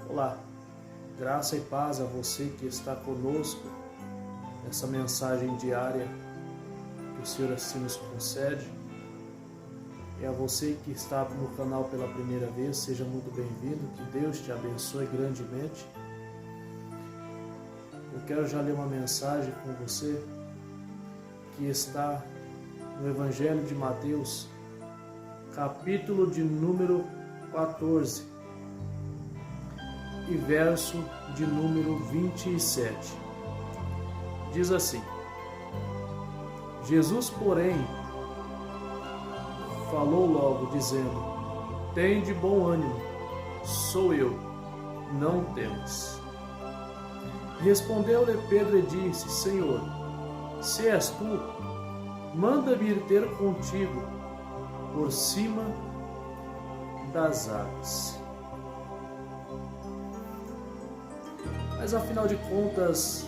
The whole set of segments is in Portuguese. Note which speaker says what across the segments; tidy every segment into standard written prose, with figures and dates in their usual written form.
Speaker 1: Olá, graça e paz a você que está conosco nessa mensagem diária que o Senhor assim nos concede. E a você que está no canal pela primeira vez, seja muito bem-vindo, que Deus te abençoe grandemente. Eu quero já ler uma mensagem com você que está no Evangelho de Mateus, capítulo de número 14 e verso de número 27. Diz assim: Jesus, porém, falou logo, dizendo: Tende bom ânimo, sou eu, não temas. Respondeu-lhe Pedro e disse: Senhor, se és tu, manda-me ir ter contigo por cima das águas. Mas afinal de contas,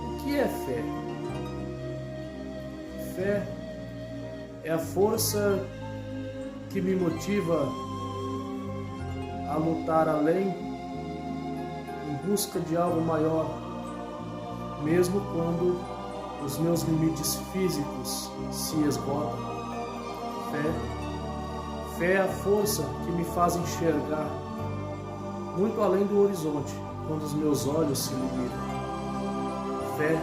Speaker 1: o que é fé? Fé é a força que me motiva a lutar além, em busca de algo maior, mesmo quando os meus limites físicos se esgotam. Fé é a força que me faz enxergar muito além do horizonte, quando os meus olhos se limitam. Fé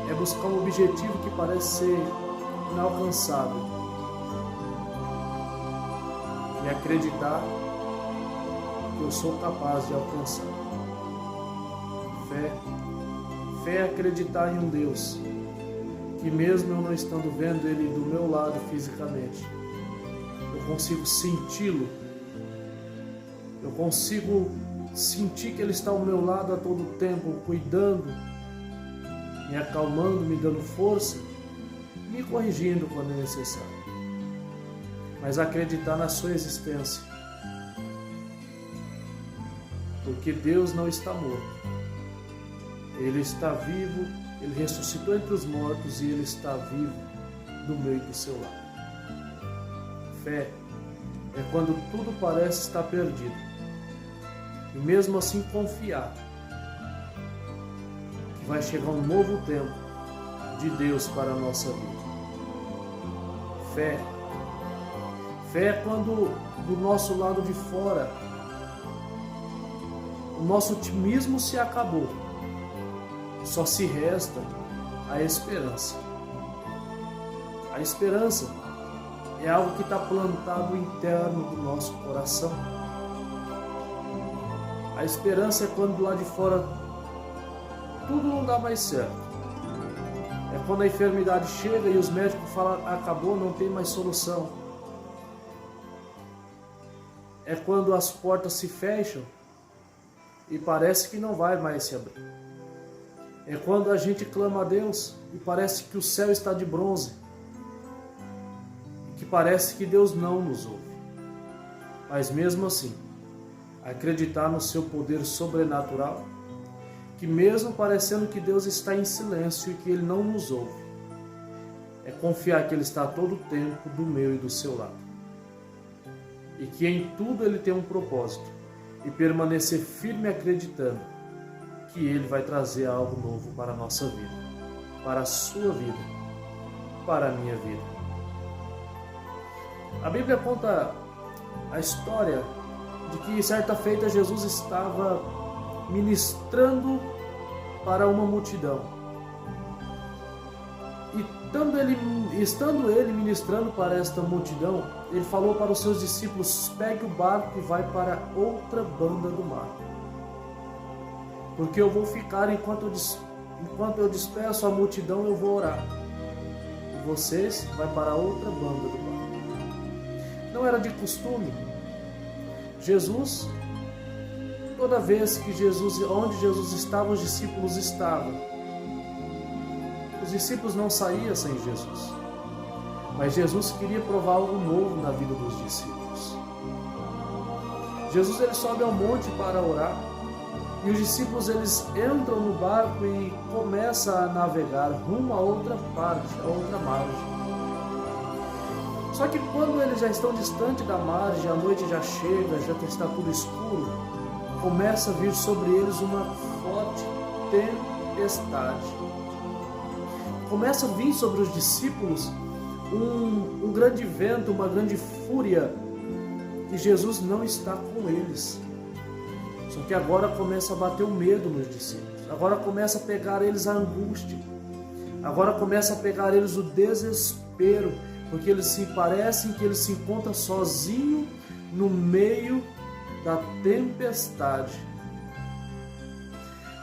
Speaker 1: é buscar um objetivo que parece ser inalcançável e acreditar que eu sou capaz de alcançar. Fé é acreditar em um Deus que, mesmo eu não estando vendo Ele do meu lado fisicamente, eu consigo senti-lo, eu consigo sentir que Ele está ao meu lado a todo tempo, cuidando, me acalmando, me dando força, me corrigindo quando é necessário. Mas acreditar na sua existência, porque Deus não está morto. Ele está vivo, Ele ressuscitou entre os mortos e Ele está vivo do meio do seu lado. Fé é quando tudo parece estar perdido e mesmo assim confiar que vai chegar um novo tempo de Deus para a nossa vida. Fé é quando do nosso lado de fora o nosso otimismo se acabou, só se resta a esperança. A esperança é algo que está plantado interno do nosso coração. A esperança é quando do lado de fora tudo não dá mais certo. É quando a enfermidade chega e os médicos falam: acabou, não tem mais solução. É quando as portas se fecham e parece que não vai mais se abrir. É quando a gente clama a Deus e parece que o céu está de bronze, que parece que Deus não nos ouve. Mas mesmo assim, acreditar no seu poder sobrenatural, que mesmo parecendo que Deus está em silêncio e que Ele não nos ouve, é confiar que Ele está a todo tempo do meu e do seu lado. E que em tudo Ele tem um propósito, e permanecer firme acreditando que Ele vai trazer algo novo para a nossa vida, para a sua vida, para a minha vida. A Bíblia conta a história de que certa feita Jesus estava ministrando para uma multidão. E estando ele ministrando para esta multidão, ele falou para os seus discípulos: pegue o barco e vai para outra banda do mar, porque eu vou ficar enquanto eu despeço a multidão, eu vou orar, e vocês vai para outra banda do mar. Não era de costume Jesus, toda vez que onde Jesus estava, os discípulos estavam. Os discípulos não saíam sem Jesus, mas Jesus queria provar algo novo na vida dos discípulos. Jesus ele sobe ao monte para orar, e os discípulos eles entram no barco e começam a navegar rumo a outra parte, a outra margem. Só que quando eles já estão distante da margem, a noite já chega, já está tudo escuro, começa a vir sobre eles uma forte tempestade. Começa a vir sobre os discípulos um grande vento, uma grande fúria, e Jesus não está com eles. Só que agora começa a bater o medo nos discípulos, agora começa a pegar eles a angústia, agora começa a pegar eles o desespero, porque eles se parecem que eles se encontram sozinhos no meio da tempestade.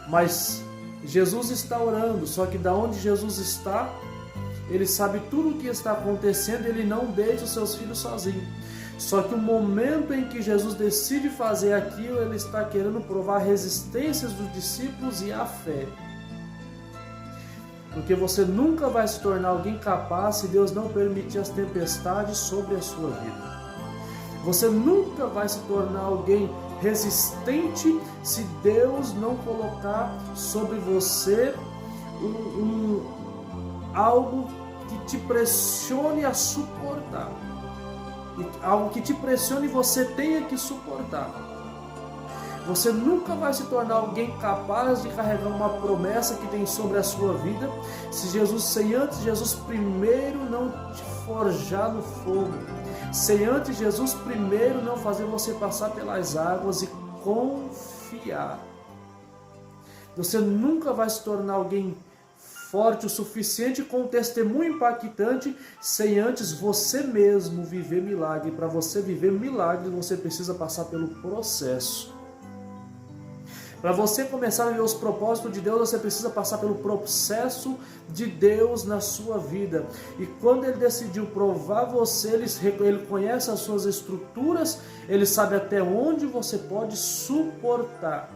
Speaker 1: Mas Jesus está orando, só que da onde Jesus está, ele sabe tudo o que está acontecendo, ele não deixa os seus filhos sozinhos. Só que o momento em que Jesus decide fazer aquilo, ele está querendo provar a resistência dos discípulos e a fé. Porque você nunca vai se tornar alguém capaz se Deus não permitir as tempestades sobre a sua vida. Você nunca vai se tornar alguém resistente se Deus não colocar sobre você algo que te pressione a suportar. Algo que te pressione e você tenha que suportar. Você nunca vai se tornar alguém capaz de carregar uma promessa que tem sobre a sua vida sem antes Jesus primeiro não te forjar no fogo, sem antes Jesus primeiro não fazer você passar pelas águas e confiar. Você nunca vai se tornar alguém forte o suficiente com um testemunho impactante sem antes você mesmo viver milagre. Para você viver milagre, você precisa passar pelo processo. Para você começar a ver os propósitos de Deus, você precisa passar pelo processo de Deus na sua vida. E quando Ele decidiu provar você, Ele conhece as suas estruturas, Ele sabe até onde você pode suportar.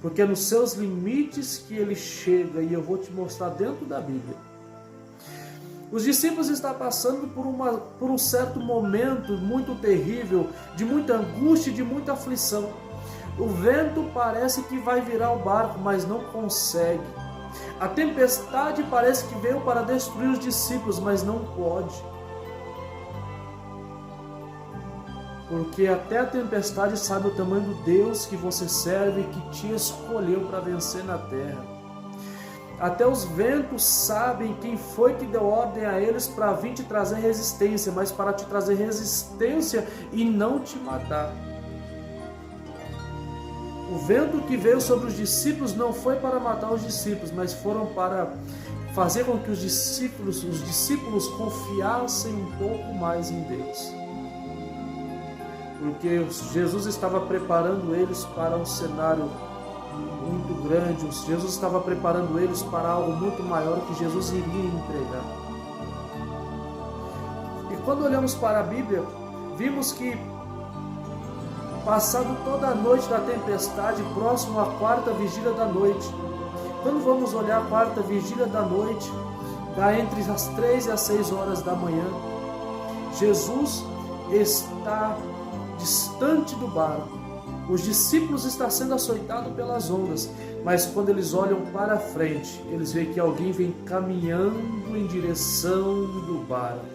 Speaker 1: Porque é nos seus limites que Ele chega, e eu vou te mostrar dentro da Bíblia. Os discípulos estão passando por um certo momento muito terrível, de muita angústia e de muita aflição. O vento parece que vai virar o barco, mas não consegue. A tempestade parece que veio para destruir os discípulos, mas não pode. Porque até a tempestade sabe o tamanho do Deus que você serve e que te escolheu para vencer na terra. Até os ventos sabem quem foi que deu ordem a eles para vir te trazer resistência, mas para te trazer resistência e não te matar. O vento que veio sobre os discípulos não foi para matar os discípulos, mas foram para fazer com que os discípulos confiassem um pouco mais em Deus. Porque Jesus estava preparando eles para um cenário muito grande, Jesus estava preparando eles para algo muito maior que Jesus iria entregar. E quando olhamos para a Bíblia, vimos que passado toda a noite da tempestade, próximo à quarta vigília da noite. Quando vamos olhar a quarta vigília da noite, dá entre as 3 e as 6 horas da manhã. Jesus está distante do barco. Os discípulos estão sendo açoitados pelas ondas, mas quando eles olham para frente, eles veem que alguém vem caminhando em direção do barco.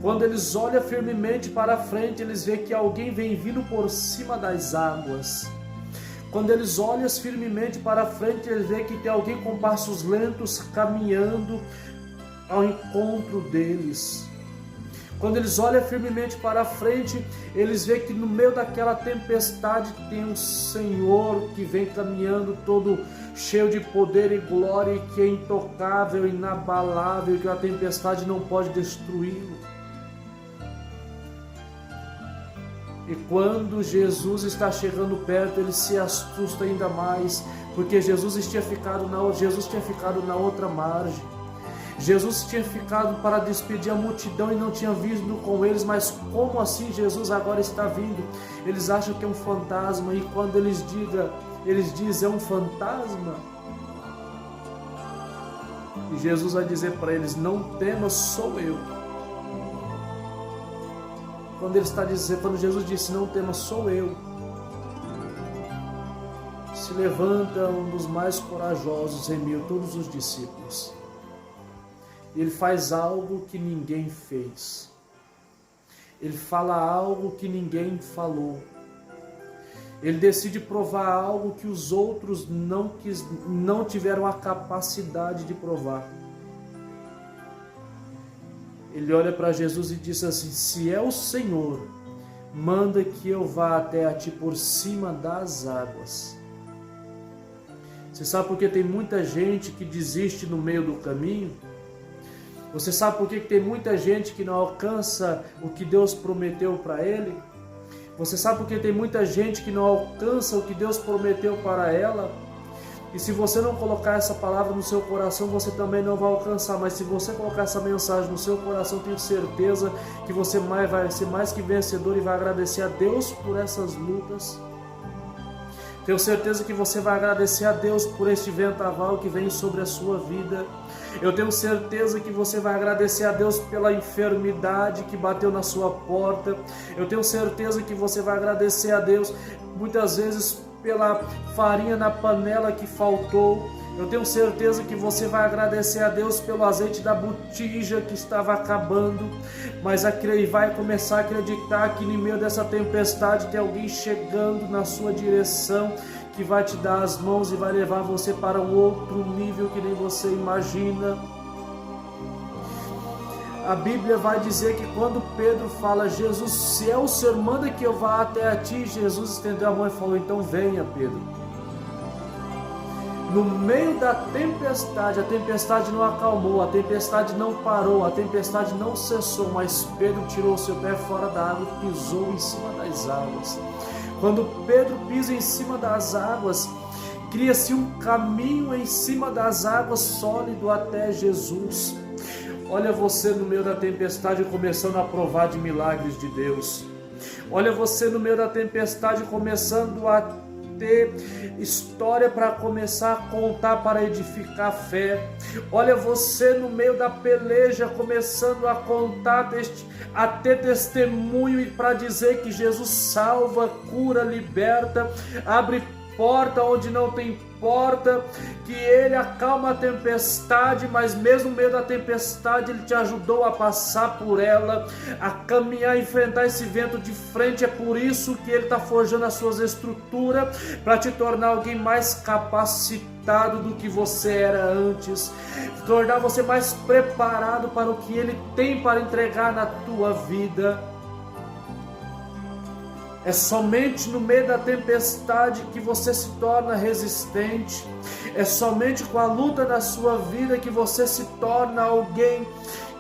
Speaker 1: Quando eles olham firmemente para frente, eles veem que alguém vem vindo por cima das águas. Quando eles olham firmemente para frente, eles veem que tem alguém com passos lentos caminhando ao encontro deles. Quando eles olham firmemente para frente, eles veem que no meio daquela tempestade tem um Senhor que vem caminhando todo cheio de poder e glória, e que é intocável, inabalável, que a tempestade não pode destruí-lo. E quando Jesus está chegando perto, ele se assusta ainda mais, porque Jesus tinha ficado na outra margem. Jesus tinha ficado para despedir a multidão e não tinha vindo com eles, mas como assim Jesus agora está vindo? Eles acham que é um fantasma, e quando eles dizem é um fantasma. E Jesus vai dizer para eles: não temas, sou eu. Quando Jesus disse não temas, sou eu, se levanta um dos mais corajosos em meio a todos os discípulos. Ele faz algo que ninguém fez. Ele fala algo que ninguém falou. Ele decide provar algo que os outros não tiveram a capacidade de provar. Ele olha para Jesus e diz assim: se é o Senhor, manda que eu vá até a ti por cima das águas. Você sabe por que tem muita gente que desiste no meio do caminho? Você sabe por que tem muita gente que não alcança o que Deus prometeu para ele? Você sabe por que tem muita gente que não alcança o que Deus prometeu para ela? E se você não colocar essa palavra no seu coração, você também não vai alcançar. Mas se você colocar essa mensagem no seu coração, tenho certeza que você vai ser mais que vencedor e vai agradecer a Deus por essas lutas. Tenho certeza que você vai agradecer a Deus por este vendaval que vem sobre a sua vida. Eu tenho certeza que você vai agradecer a Deus pela enfermidade que bateu na sua porta. Eu tenho certeza que você vai agradecer a Deus muitas vezes pela farinha na panela que faltou. Eu tenho certeza que você vai agradecer a Deus pelo azeite da botija que estava acabando, mas vai começar a acreditar que no meio dessa tempestade tem alguém chegando na sua direção, que vai te dar as mãos e vai levar você para um outro nível que nem você imagina. A Bíblia vai dizer que quando Pedro fala: Jesus, se é o Senhor, manda que eu vá até a ti, Jesus estendeu a mão e falou: então venha, Pedro. No meio da tempestade, a tempestade não acalmou, a tempestade não parou, a tempestade não cessou, mas Pedro tirou seu pé fora da água e pisou em cima das águas. Quando Pedro pisa em cima das águas, cria-se um caminho em cima das águas sólido até Jesus. Olha você no meio da tempestade começando a provar de milagres de Deus. Olha você no meio da tempestade começando a ter história para começar a contar, para edificar a fé. Olha você no meio da peleja começando a contar, a ter testemunho e para dizer que Jesus salva, cura, liberta, abre porta onde não tem porta, que Ele acalma a tempestade, mas mesmo no meio da tempestade Ele te ajudou a passar por ela, a caminhar, enfrentar esse vento de frente. É por isso que Ele está forjando as suas estruturas, para te tornar alguém mais capacitado do que você era antes, tornar você mais preparado para o que Ele tem para entregar na tua vida. É somente no meio da tempestade que você se torna resistente. É somente com a luta da sua vida que você se torna alguém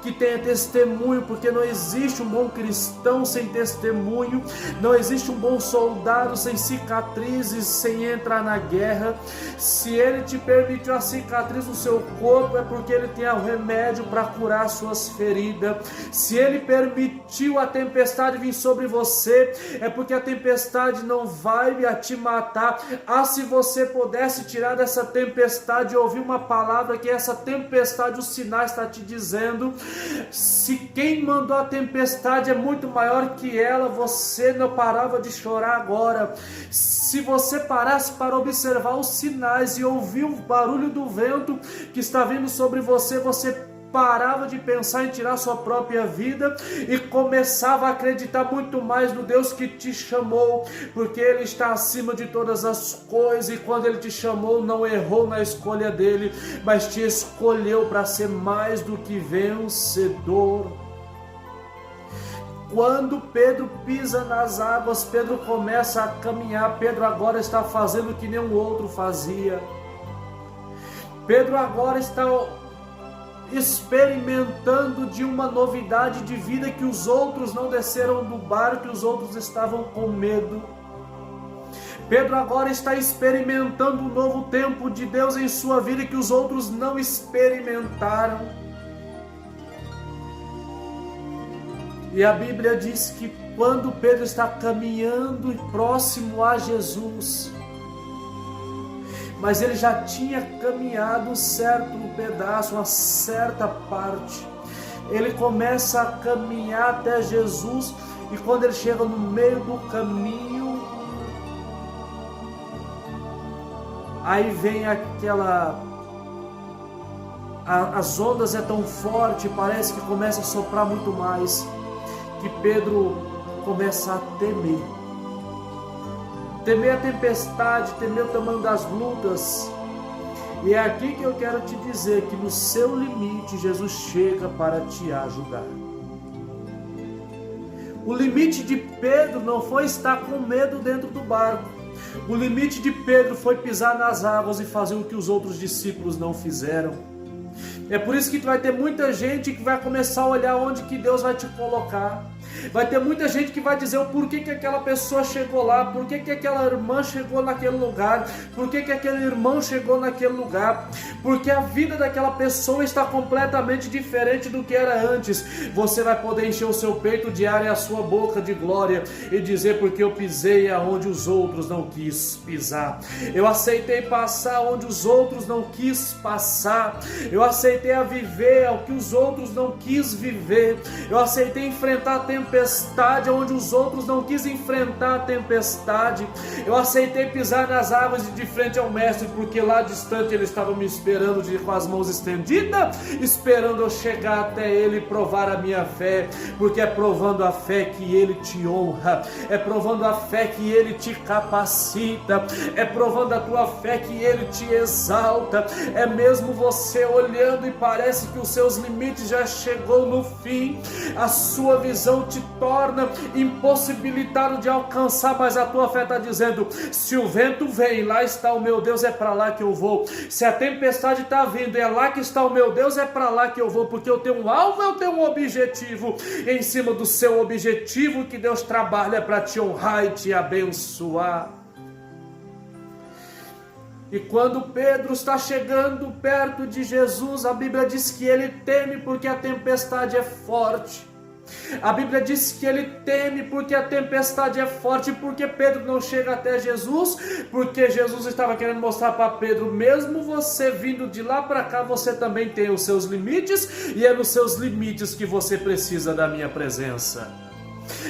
Speaker 1: que tenha testemunho, porque não existe um bom cristão sem testemunho, não existe um bom soldado sem cicatrizes, sem entrar na guerra. Se Ele te permitiu a cicatriz no seu corpo, é porque Ele tem o remédio para curar suas feridas. Se Ele permitiu a tempestade vir sobre você, é porque a tempestade não vai te matar. Se você pudesse tirar dessa tempestade e ouvir uma palavra que essa tempestade, o sinal está te dizendo. Se quem mandou a tempestade é muito maior que ela, você não parava de chorar agora. Se você parasse para observar os sinais e ouvir o barulho do vento que está vindo sobre você, você parava de pensar em tirar sua própria vida e começava a acreditar muito mais no Deus que te chamou, porque Ele está acima de todas as coisas, e quando Ele te chamou não errou na escolha dEle, mas te escolheu para ser mais do que vencedor. Quando Pedro pisa nas águas, Pedro começa a caminhar. Pedro agora está fazendo o que nenhum outro fazia. Pedro agora está experimentando de uma novidade de vida que os outros não desceram do barco, que os outros estavam com medo. Pedro agora está experimentando um novo tempo de Deus em sua vida que os outros não experimentaram. E a Bíblia diz que quando Pedro está caminhando próximo a Jesus, mas ele já tinha caminhado um certo pedaço, uma certa parte. Ele começa a caminhar até Jesus, e quando ele chega no meio do caminho, aí vem as ondas é tão forte, parece que começa a soprar muito mais, que Pedro começa a temer. temer a tempestade, temer o tamanho das lutas. E é aqui que eu quero te dizer que no seu limite Jesus chega para te ajudar. O limite de Pedro não foi estar com medo dentro do barco. O limite de Pedro foi pisar nas águas e fazer o que os outros discípulos não fizeram. É por isso que vai ter muita gente que vai começar a olhar onde que Deus vai te colocar. Vai ter muita gente que vai dizer o porquê que aquela pessoa chegou lá, porquê que aquela irmã chegou naquele lugar, porquê que aquele irmão chegou naquele lugar, porque a vida daquela pessoa está completamente diferente do que era antes. Você vai poder encher o seu peito de ar e a sua boca de glória e dizer: porque eu pisei aonde os outros não quis pisar, eu aceitei passar onde os outros não quis passar, eu aceitei a viver ao que os outros não quis viver, eu aceitei enfrentar a tempestade onde os outros não quis enfrentar a tempestade, eu aceitei pisar nas águas de frente ao mestre, porque lá distante ele estava me esperando com as mãos estendidas, esperando eu chegar até ele e provar a minha fé, porque é provando a fé que ele te honra, é provando a fé que ele te capacita, é provando a tua fé que ele te exalta, é mesmo você olhando e parece que os seus limites já chegou no fim, a sua visão te torna impossibilitado de alcançar, mas a tua fé está dizendo: se o vento vem, lá está o meu Deus, é para lá que eu vou. Se a tempestade está vindo, é lá que está o meu Deus, é para lá que eu vou, porque eu tenho um alvo, eu tenho um objetivo. Em cima do seu objetivo que Deus trabalha para te honrar e te abençoar. E quando Pedro está chegando perto de Jesus, a Bíblia diz que ele teme porque a tempestade é forte. A Bíblia diz que ele teme porque a tempestade é forte, porque Pedro não chega até Jesus, porque Jesus estava querendo mostrar para Pedro: mesmo você vindo de lá para cá, você também tem os seus limites, e é nos seus limites que você precisa da minha presença.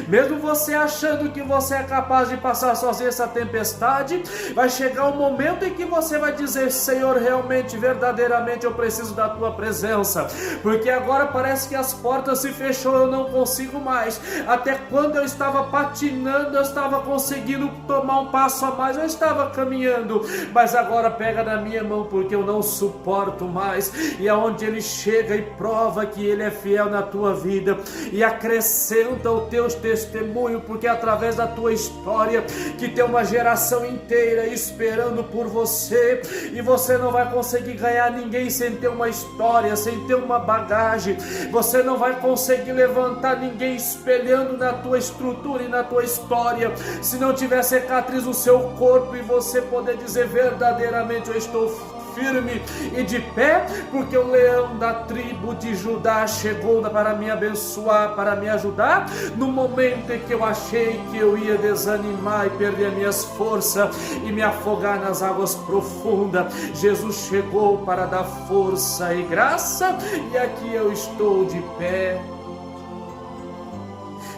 Speaker 1: Mesmo você achando que você é capaz de passar sozinho essa tempestade, vai chegar um momento em que você vai dizer: Senhor, realmente, verdadeiramente eu preciso da tua presença, porque agora parece que as portas se fechou, eu não consigo mais. Até quando eu estava patinando, eu estava conseguindo tomar um passo a mais, eu estava caminhando, mas agora pega na minha mão, porque eu não suporto mais. E aonde ele chega e prova que ele é fiel na tua vida, e acrescenta o teu testemunho, porque é através da tua história que tem uma geração inteira esperando por você, e você não vai conseguir ganhar ninguém sem ter uma história, sem ter uma bagagem. Você não vai conseguir levantar ninguém espelhando na tua estrutura e na tua história, se não tiver cicatriz no seu corpo, e você poder dizer: verdadeiramente eu estou firme e de pé, porque o leão da tribo de Judá chegou para me abençoar, para me ajudar, no momento em que eu achei que eu ia desanimar e perder minhas forças e me afogar nas águas profundas. Jesus chegou para dar força e graça, e aqui eu estou de pé.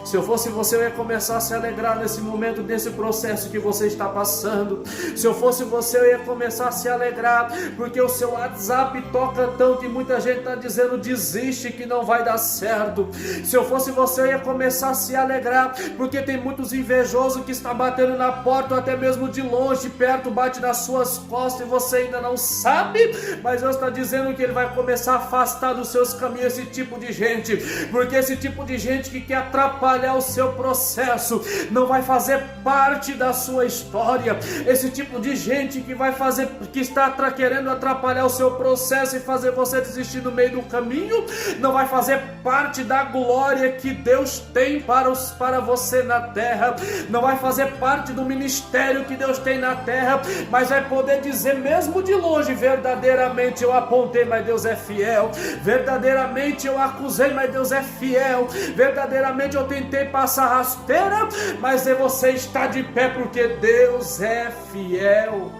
Speaker 1: Se eu fosse você, eu ia começar a se alegrar nesse momento, nesse processo que você está passando. Se eu fosse você, eu ia começar a se alegrar, porque o seu WhatsApp toca tanto e muita gente está dizendo: desiste, que não vai dar certo. Se eu fosse você, eu ia começar a se alegrar, porque tem muitos invejosos que estão batendo na porta, ou até mesmo de longe, perto, bate nas suas costas e você ainda não sabe, mas Deus está dizendo que Ele vai começar a afastar dos seus caminhos esse tipo de gente, porque esse tipo de gente que quer atrapalhar o seu processo não vai fazer parte da sua história. Esse tipo de gente que está querendo atrapalhar o seu processo e fazer você desistir no meio do caminho, não vai fazer parte da glória que Deus tem para você na terra, não vai fazer parte do ministério que Deus tem na terra, mas vai poder dizer mesmo de longe: verdadeiramente eu apontei, mas Deus é fiel, verdadeiramente eu acusei, mas Deus é fiel, verdadeiramente eu tentei passar rasteira, mas você está de pé, porque Deus é fiel.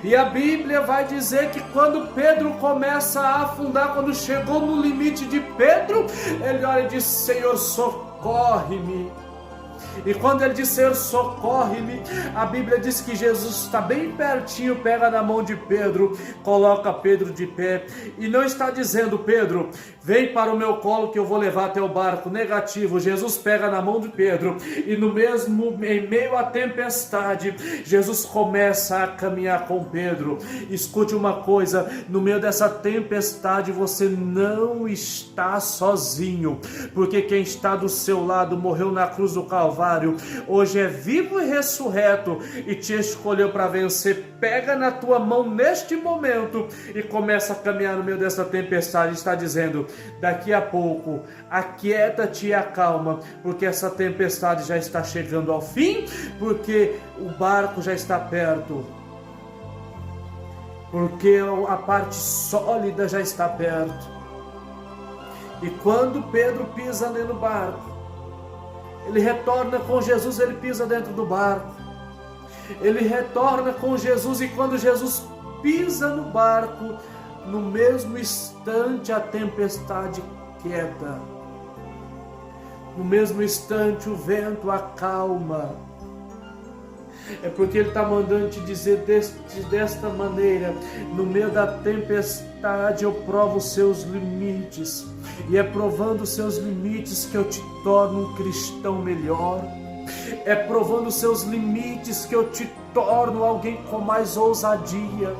Speaker 1: E a Bíblia vai dizer que quando Pedro começa a afundar, quando chegou no limite de Pedro, ele olha e diz: Senhor, socorre-me. E quando ele diz, Senhor, socorre-me, a Bíblia diz que Jesus está bem pertinho, pega na mão de Pedro, coloca Pedro de pé, e não está dizendo, Pedro, vem para o meu colo que eu vou levar até o barco. Negativo, Jesus pega na mão de Pedro, e em meio à tempestade, Jesus começa a caminhar com Pedro. Escute uma coisa, no meio dessa tempestade você não está sozinho, porque quem está do seu lado morreu na cruz do Calvário, hoje é vivo e ressurreto e te escolheu para vencer. Pega na tua mão neste momento e começa a caminhar no meio dessa tempestade. Está dizendo, daqui a pouco aquieta-te e acalma, porque essa tempestade já está chegando ao fim, porque o barco já está perto, porque a parte sólida já está perto. E quando Pedro pisa ali no barco, ele retorna com Jesus, ele pisa dentro do barco, ele retorna com Jesus, e quando Jesus pisa no barco, no mesmo instante a tempestade quieta, no mesmo instante o vento acalma. É porque ele está mandando te dizer desta maneira, no meio da tempestade eu provo os seus limites, e é provando os seus limites que eu te torno um cristão melhor, é provando os seus limites que eu te torno alguém com mais ousadia,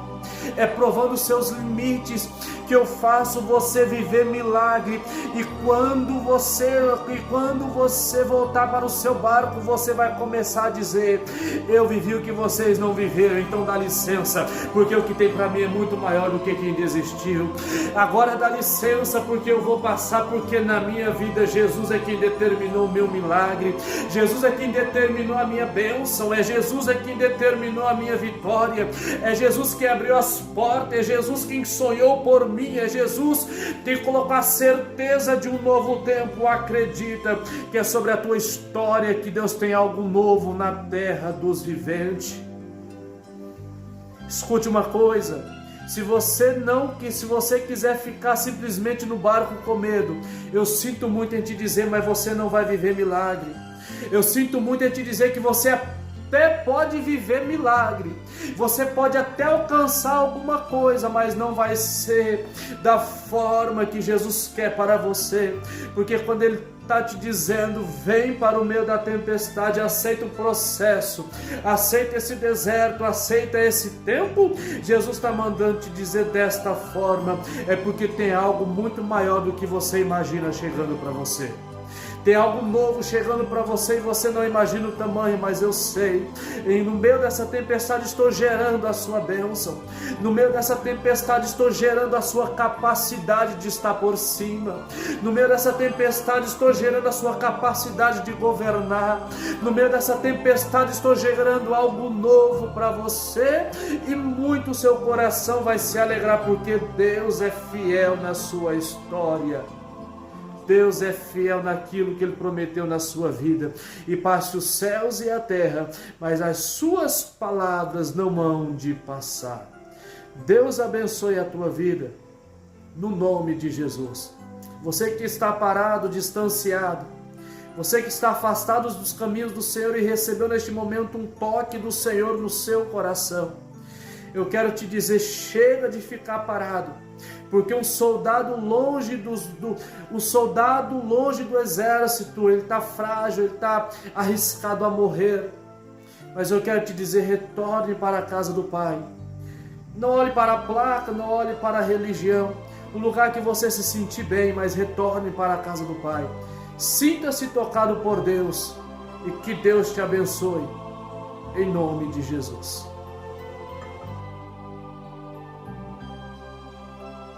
Speaker 1: é provando os seus limites que eu faço você viver milagre. E quando você voltar para o seu barco, você vai começar a dizer, eu vivi o que vocês não viveram, então dá licença, porque o que tem para mim é muito maior do que quem desistiu. Agora dá licença, porque eu vou passar, porque na minha vida Jesus é quem determinou o meu milagre, Jesus é quem determinou a minha bênção, é Jesus é quem determinou a minha vitória, é Jesus que abriu as portas, é Jesus quem sonhou por mim, é Jesus que colocou a certeza de um novo tempo. Acredita que é sobre a tua história que Deus tem algo novo na terra dos viventes. Escute uma coisa, se você quiser ficar simplesmente no barco com medo, eu sinto muito em te dizer, mas você não vai viver milagre. Eu sinto muito em te dizer que você até pode viver milagre, você pode até alcançar alguma coisa, mas não vai ser da forma que Jesus quer para você, porque quando Ele está te dizendo, vem para o meio da tempestade, aceita o processo, aceita esse deserto, aceita esse tempo, Jesus está mandando te dizer desta forma, é porque tem algo muito maior do que você imagina chegando para você. Tem algo novo chegando para você e você não imagina o tamanho, mas eu sei. E no meio dessa tempestade estou gerando a sua bênção. No meio dessa tempestade estou gerando a sua capacidade de estar por cima. No meio dessa tempestade estou gerando a sua capacidade de governar. No meio dessa tempestade estou gerando algo novo para você. E muito o seu coração vai se alegrar, porque Deus é fiel na sua história. Deus é fiel naquilo que Ele prometeu na sua vida. E passe os céus e a terra, mas as suas palavras não hão de passar. Deus abençoe a tua vida, no nome de Jesus. Você que está parado, distanciado, você que está afastado dos caminhos do Senhor e recebeu neste momento um toque do Senhor no seu coração, eu quero te dizer, chega de ficar parado, porque um soldado longe do exército, ele está frágil, ele está arriscado a morrer. Mas eu quero te dizer, retorne para a casa do Pai. Não olhe para a placa, não olhe para a religião, o lugar que você se sentir bem, mas retorne para a casa do Pai. Sinta-se tocado por Deus e que Deus te abençoe, em nome de Jesus.